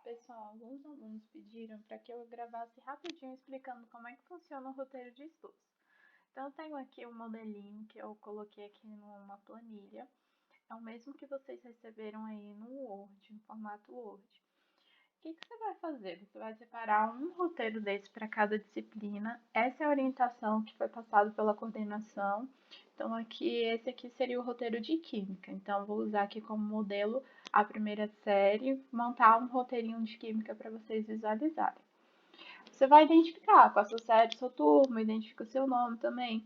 Pessoal, alguns alunos pediram para que eu gravasse rapidinho explicando como é que funciona o roteiro de estudos. Então, eu tenho aqui um modelinho que eu coloquei aqui numa planilha. É o mesmo que vocês receberam aí no Word, no formato Word. O que você vai fazer? Você vai separar um roteiro desse para cada disciplina. Essa é a orientação que foi passada pela coordenação. Então, esse aqui seria o roteiro de Química. Então, vou usar aqui como modelo a primeira série, montar um roteirinho de Química para vocês visualizarem. Você vai identificar com a sua série, sua turma, identifica o seu nome também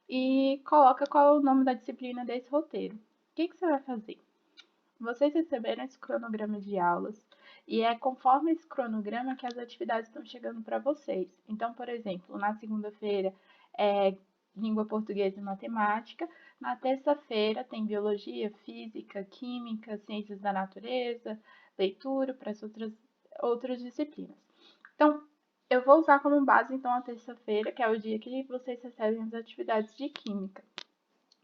e coloca qual é o nome da disciplina desse roteiro. O que você vai fazer? Vocês receberam esse cronograma de aulas e é conforme esse cronograma que as atividades estão chegando para vocês. Então, por exemplo, na segunda-feira é língua portuguesa e matemática, na terça-feira tem biologia, física, química, ciências da natureza, leitura para as outras disciplinas. Então, eu vou usar como base então a terça-feira, que é o dia que vocês recebem as atividades de química.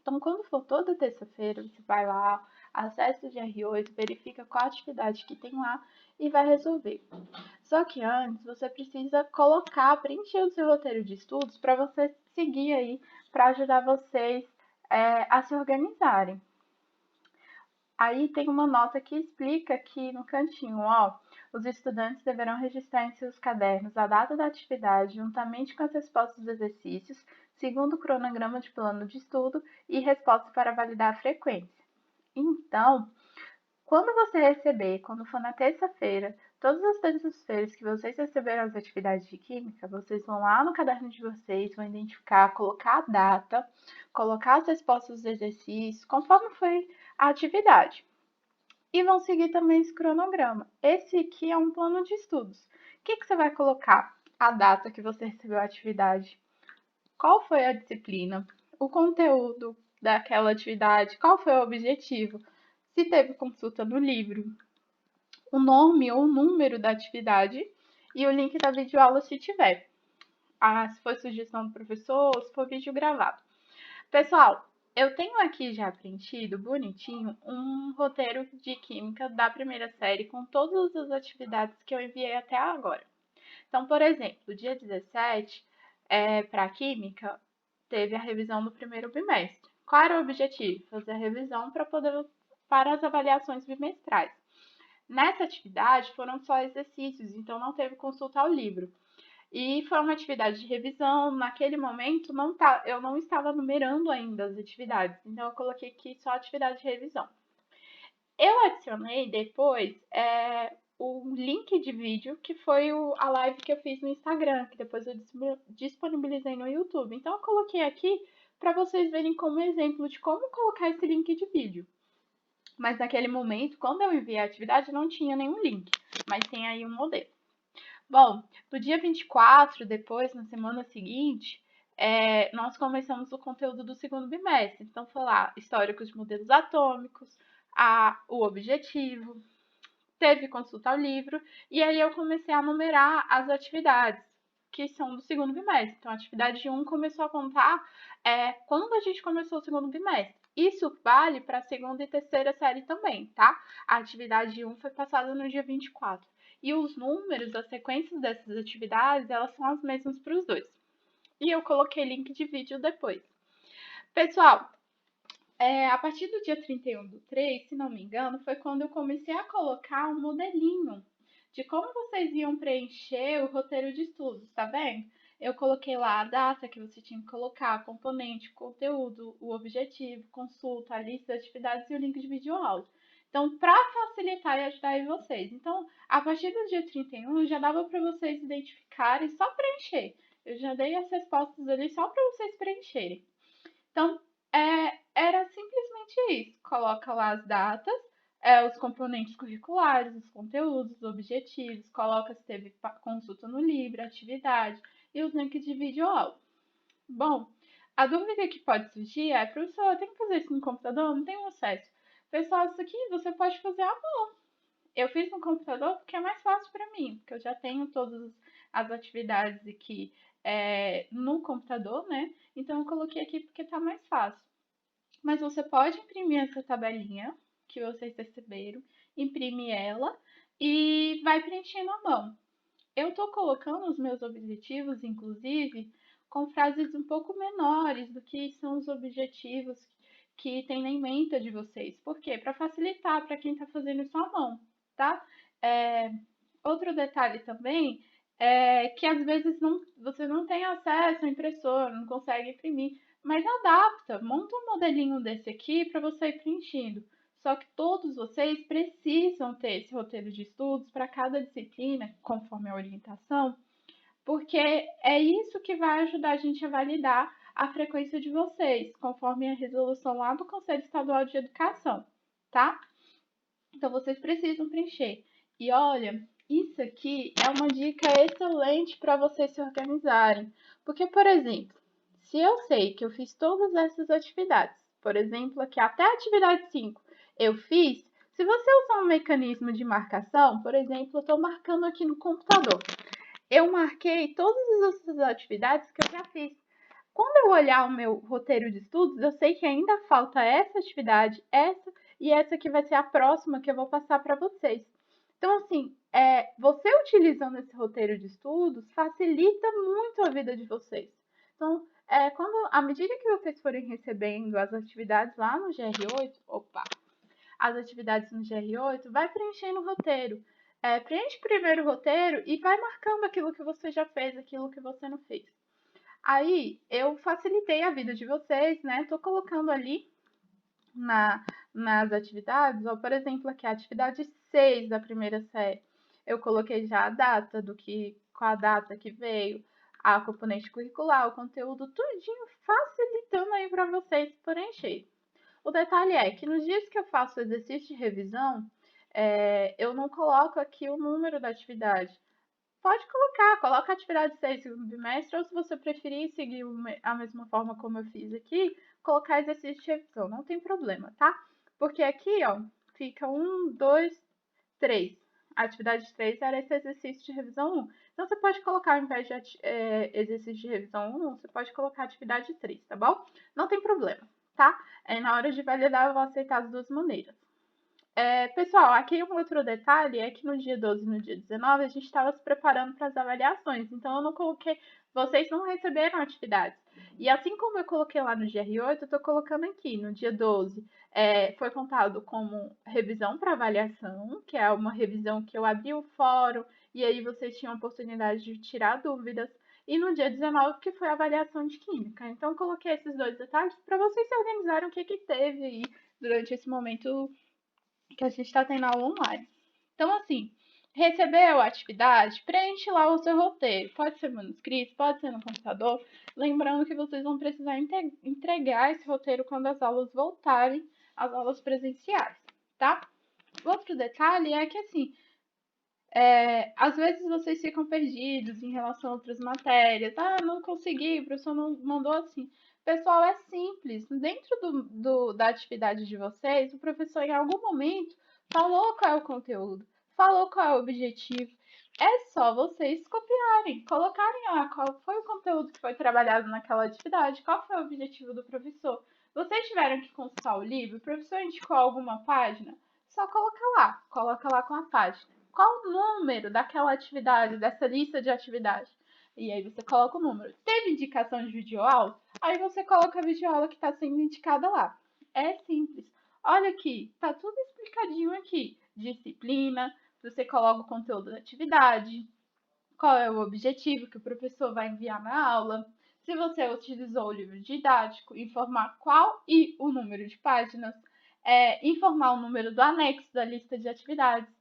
Então, quando for toda terça-feira, você vai lá, acessa o GR8, verifica qual atividade que tem lá e vai resolver. Só que antes, você precisa preencher o seu roteiro de estudos para você seguir aí, para ajudar vocês a se organizarem. Aí tem uma nota que explica aqui no cantinho, ó, os estudantes deverão registrar em seus cadernos a data da atividade juntamente com as respostas dos exercícios, segundo o cronograma de plano de estudo e respostas para validar a frequência. Então, quando for na terça-feira, todas as terças-feiras que vocês receberam as atividades de química, vocês vão lá no caderno de vocês, vão identificar, colocar a data, colocar as respostas dos exercícios, conforme foi a atividade. E vão seguir também esse cronograma. Esse aqui é um plano de estudos. O que você vai colocar? A data que você recebeu a atividade, qual foi a disciplina, o conteúdo daquela atividade, qual foi o objetivo, se teve consulta no livro, o nome ou o número da atividade e o link da videoaula se tiver. Se for sugestão do professor ou se for vídeo gravado. Pessoal, eu tenho aqui já preenchido bonitinho um roteiro de química da primeira série com todas as atividades que eu enviei até agora. Então, por exemplo, dia 17, para química, teve a revisão do primeiro bimestre. Qual era o objetivo? Fazer a revisão para as avaliações bimestrais. Nessa atividade foram só exercícios, então não teve consulta ao livro. E foi uma atividade de revisão. Naquele momento, eu não estava numerando ainda as atividades, então eu coloquei aqui só atividade de revisão. Eu adicionei depois o link de vídeo, que foi a live que eu fiz no Instagram, que depois eu disponibilizei no YouTube. Então, eu coloquei aqui para vocês verem como exemplo de como colocar esse link de vídeo. Mas naquele momento, quando eu enviei a atividade, não tinha nenhum link, mas tem aí um modelo. Bom, no dia 24, depois, na semana seguinte, nós começamos o conteúdo do segundo bimestre. Então, foi lá, histórico de modelos atômicos, o objetivo, teve consulta ao livro, e aí eu comecei a numerar as atividades que são do segundo bimestre. Então, a atividade 1 começou a contar quando a gente começou o segundo bimestre. Isso vale para a segunda e terceira série também, tá? A atividade 1 foi passada no dia 24. E os números, as sequências dessas atividades, elas são as mesmas para os dois. E eu coloquei link de vídeo depois. Pessoal, a partir do dia 31/3, se não me engano, foi quando eu comecei a colocar um modelinho de como vocês iam preencher o roteiro de estudos, tá vendo? Eu coloquei lá a data que você tinha que colocar, componente, conteúdo, o objetivo, consulta, a lista de atividades e o link de videoaula. Então, para facilitar e ajudar aí vocês. Então, a partir do dia 31, já dava para vocês identificarem, só preencher. Eu já dei as respostas ali só para vocês preencherem. Então, era simplesmente isso. Coloca lá as datas, os componentes curriculares, os conteúdos, os objetivos, coloca se teve consulta no livro, atividade e os links de videoaula. Bom, a dúvida que pode surgir é, professor, eu tenho que fazer isso no computador? Não tenho acesso. Pessoal, isso aqui você pode fazer à mão. Eu fiz no computador porque é mais fácil para mim, porque eu já tenho todas as atividades aqui no computador, né? Então eu coloquei aqui porque tá mais fácil. Mas você pode imprimir essa tabelinha que vocês receberam, imprime ela e vai preenchendo à mão. Eu estou colocando os meus objetivos, inclusive, com frases um pouco menores do que são os objetivos que tem na ementa de vocês. Por quê? Para facilitar para quem está fazendo isso à mão, tá? Outro detalhe também é que às vezes você não tem acesso à impressora, não consegue imprimir, mas adapta, monta um modelinho desse aqui para você ir preenchendo. Só que todos vocês precisam ter esse roteiro de estudos para cada disciplina, conforme a orientação, porque é isso que vai ajudar a gente a validar a frequência de vocês, conforme a resolução lá do Conselho Estadual de Educação, tá? Então vocês precisam preencher. E olha, isso aqui é uma dica excelente para vocês se organizarem. Porque, por exemplo, se eu sei que eu fiz todas essas atividades, por exemplo, aqui até a atividade 5 eu fiz, se você usar um mecanismo de marcação, por exemplo, eu estou marcando aqui no computador. Eu marquei todas essas atividades que eu já fiz. Quando eu olhar o meu roteiro de estudos, eu sei que ainda falta essa atividade, essa e essa que vai ser a próxima que eu vou passar para vocês. Então, assim, você utilizando esse roteiro de estudos facilita muito a vida de vocês. Então, à medida que vocês forem recebendo as atividades lá no GR8, as atividades no GR8, vai preenchendo o roteiro. Preenche primeiro o roteiro e vai marcando aquilo que você já fez, aquilo que você não fez. Aí eu facilitei a vida de vocês, né? Tô colocando ali nas atividades, ó, por exemplo, aqui a atividade 6 da primeira série. Eu coloquei já a data com a data que veio, a componente curricular, o conteúdo, tudinho facilitando aí para vocês preencher. O detalhe é que nos dias que eu faço exercício de revisão, eu não coloco aqui o número da atividade. Pode coloca a atividade 6 segundo bimestre, ou se você preferir seguir a mesma forma como eu fiz aqui, colocar exercício de revisão, não tem problema, tá? Porque aqui, ó, fica 1, 2, 3. A atividade 3 era esse exercício de revisão 1. Então, você pode colocar, ao invés de exercício de revisão 1, você pode colocar atividade 3, tá bom? Não tem problema, tá? Na hora de validar, eu vou aceitar as duas maneiras. Pessoal, aqui um outro detalhe é que no dia 12 e no dia 19 a gente estava se preparando para as avaliações, então eu não coloquei, vocês não receberam atividades. E assim como eu coloquei lá no GR8, eu estou colocando aqui no dia 12. Foi contado como revisão para avaliação, que é uma revisão que eu abri o fórum e aí vocês tinham a oportunidade de tirar dúvidas. E no dia 19, que foi a avaliação de química. Então, eu coloquei esses dois detalhes para vocês se organizarem o que teve aí durante esse momento que a gente está tendo aula online. Então, assim, recebeu a atividade, preenche lá o seu roteiro. Pode ser manuscrito, pode ser no computador. Lembrando que vocês vão precisar entregar esse roteiro quando as aulas voltarem, as aulas presenciais, tá? Outro detalhe é que, assim, às vezes vocês ficam perdidos em relação a outras matérias. Ah, não consegui, o professor não mandou assim. Pessoal, é simples. Dentro da atividade de vocês, o professor em algum momento falou qual é o conteúdo, falou qual é o objetivo. É só vocês copiarem, colocarem lá qual foi o conteúdo que foi trabalhado naquela atividade, qual foi o objetivo do professor. Vocês tiveram que consultar o livro, o professor indicou alguma página, só coloca lá com a página. Qual o número daquela atividade, dessa lista de atividades? E aí você coloca o número. Teve indicação de videoaula? Aí você coloca a videoaula que está sendo indicada lá. É simples. Olha aqui, tá tudo explicadinho aqui. Disciplina, você coloca o conteúdo da atividade, qual é o objetivo que o professor vai enviar na aula, se você utilizou o livro didático, informar qual e o número de páginas, informar o número do anexo da lista de atividades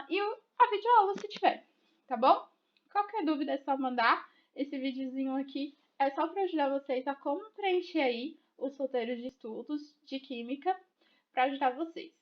e a videoaula se tiver, tá bom? Qualquer dúvida é só mandar. Esse videozinho aqui é só para ajudar vocês a como preencher aí os roteiros de estudos de química para ajudar vocês.